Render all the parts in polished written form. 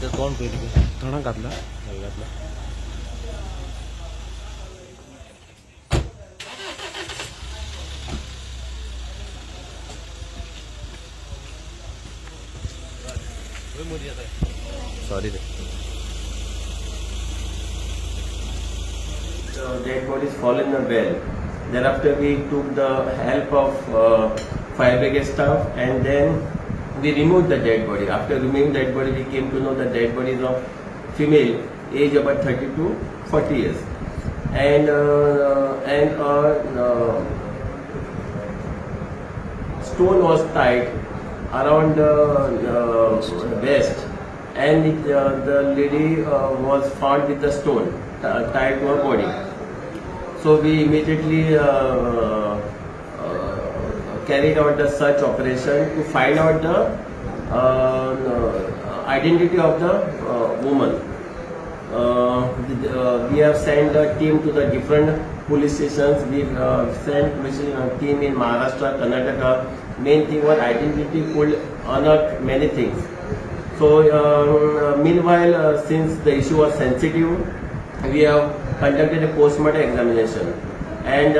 ते तोंड पयली थोडा घातला घातला सॉरी रे Dead bodies fall in the well. Thereafter, we took the help of fire brigade staff, and then we removed the dead body. After removing dead body, we came to know the dead body is of female, age about 30 to 40 years, and stone was tied around the waist, and the lady was found with the stone tied to her body. So we immediately carried out the search operation to find out the identity of the woman. We have sent a team to the different police stations. We sent a team in Maharashtra, Karnataka. Main thing was identity could unearth many things. So meanwhile, since the issue was sensitive, we have conducted a post-mortem examination, and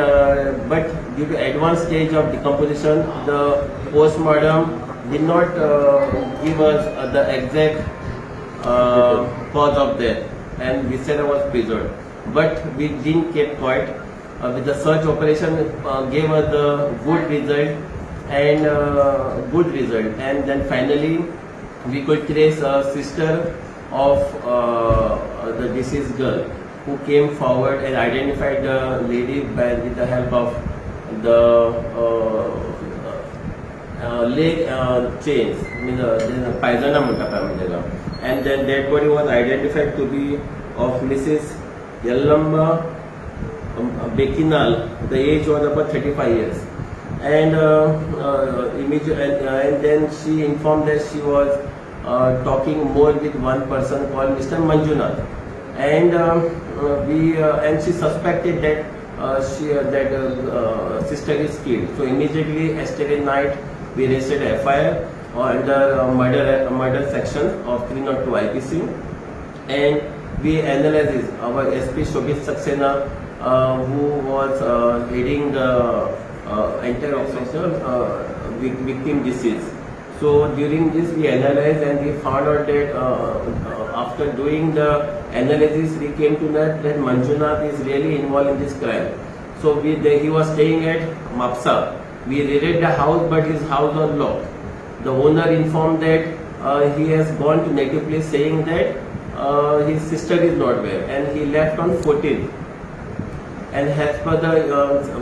but due to advanced stage of decomposition, the post-mortem did not give us the exact cause of death, and viscera was preserved. But we didn't keep quiet. With the search operation, gave us the good result, and then finally we could trace a sister of the deceased girl, who came forward and identified the lady with the help of the leg chains, paisana munta, and then dead body was identified to be of Mrs. Yellamba Bekinal. The age was about 35 years, and and then she informed that she was talking more with one person called Mr. Manjunath, and and she suspected that sister is killed. So immediately yesterday night we registered a FIR under murder section of 302 IPC, and we analyzed our SP Shobhit Saxena, who was leading the entire operation victim disease. So during this we analyzed, and we found out that after doing the analysis we came to know that Manjunath is really involved in this crime. So he was staying at Mapsa. We raided the house, but his house was locked. The owner informed that he has gone to native place, saying that his sister is not there, and he left on 14th. And as per the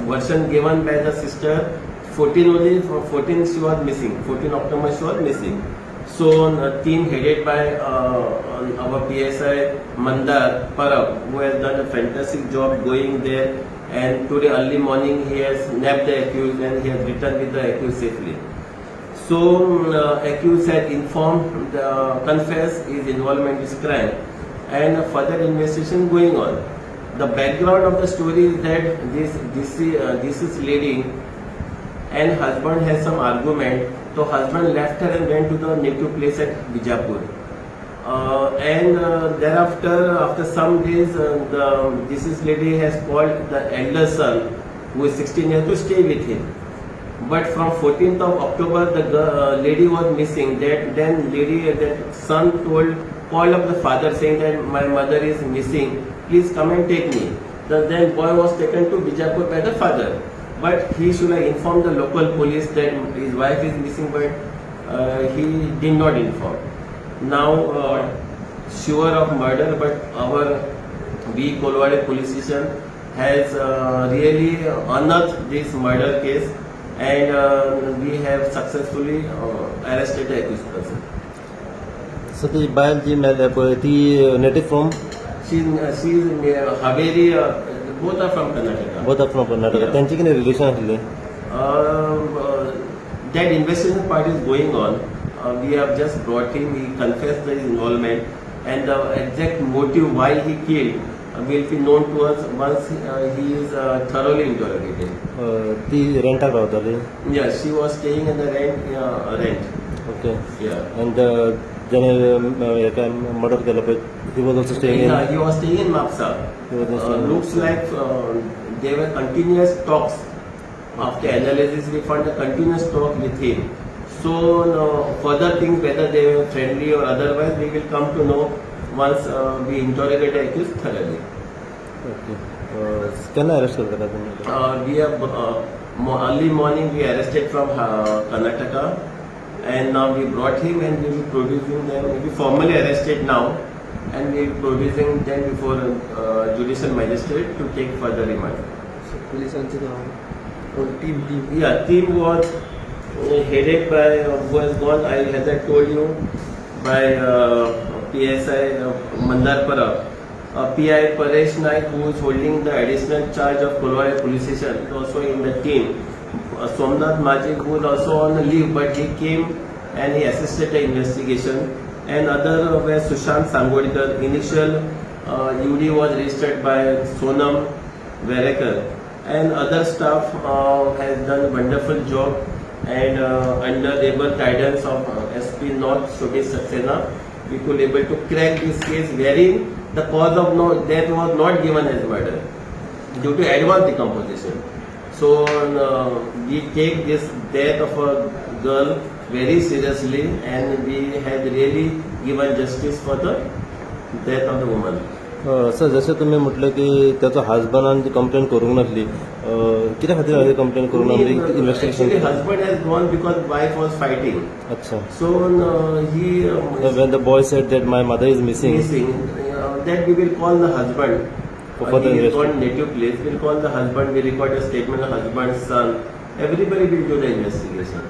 version given by the sister, 14 she was missing. 14 October she was missing. So a team headed by our PSI Mandar Parab, who has done a fantastic job going there, and today early morning he has nabbed the accused, and he has returned with the accused safely. So accused had informed, confessed his involvement in this crime, and further investigation going on. The background of the story is that this is lady and husband has some argument. So husband left her and went to the native place at Bijapur. Thereafter, after some days, this lady has called the elder son, who is 16 years, to stay with him. But from 14th of October, the lady was missing. That son called up the father, saying that my mother is missing. Please come and take me. Then boy was taken to Bijapur by the father. But he should have informed the local police that his wife is missing, but he did not inform. Now, sure of murder, but our Kolwade police station has really unearthed this murder case, and we have successfully arrested the accused person. So the bail ji ती native from She is Haveri. Both are from Karnataka. both are from Karnataka. त्यांची किती relation असली? That investigation part is going on. We have just brought him. He confessed his involvement, and the exact motive why he killed will be known to us once he is thoroughly interrogated. ती रेंटाक रावताली? Yeah, she was staying in the rent. Okay. Yeah. And ज्याने एका murder केलं पळय he was also staying in Yeah, he was staying in Mapsa. He was staying in Looks Mapsa. like there were continuous talks. After analysis, we found a continuous talk with him. So further things, whether they were friendly or otherwise, we will come to know once we interrogate the accused thoroughly. Okay केन्ना arrest केलं का तुम्ही We have early morning we arrested from Karnataka, and now we brought him and we will be producing them. We formally arrested now, and we will be producing them before judicial magistrate to take further remand. पोलिसांचे team Yeah, team was headed by who has gone. As I told you, by PSI Mandarpara. PI Paresh Naik, who is holding the additional charge of Kolware police station, is also in the team. Somnath Majik, who is also on leave, but he came and he assisted the investigation. And other were Sushant Sangodkar. Initial UD was registered by Sonam Verekar. And other staff has done a wonderful job. And under able guidance of SP North Shobhit Saxena, we could able to crack this case wherein the cause of death was not given as murder due to advanced decomposition. So we take this death of a girl very seriously, and we have really given justice for the death of the woman. Sir जशें तुमी म्हटलें की त्याचो हजबंडान जी complain करूंक नासली कित्या खातीर हांवें कंप्लेन करूंक ना म्हणजे Actually, investigation husband has gone because wife was fighting. अच्छा So he when the boy said that my mother is missing missing. That we will call the husband. For further He is investigation. on native place. We will call the husband. We record a statement of husband, son. Everybody will do the investigation.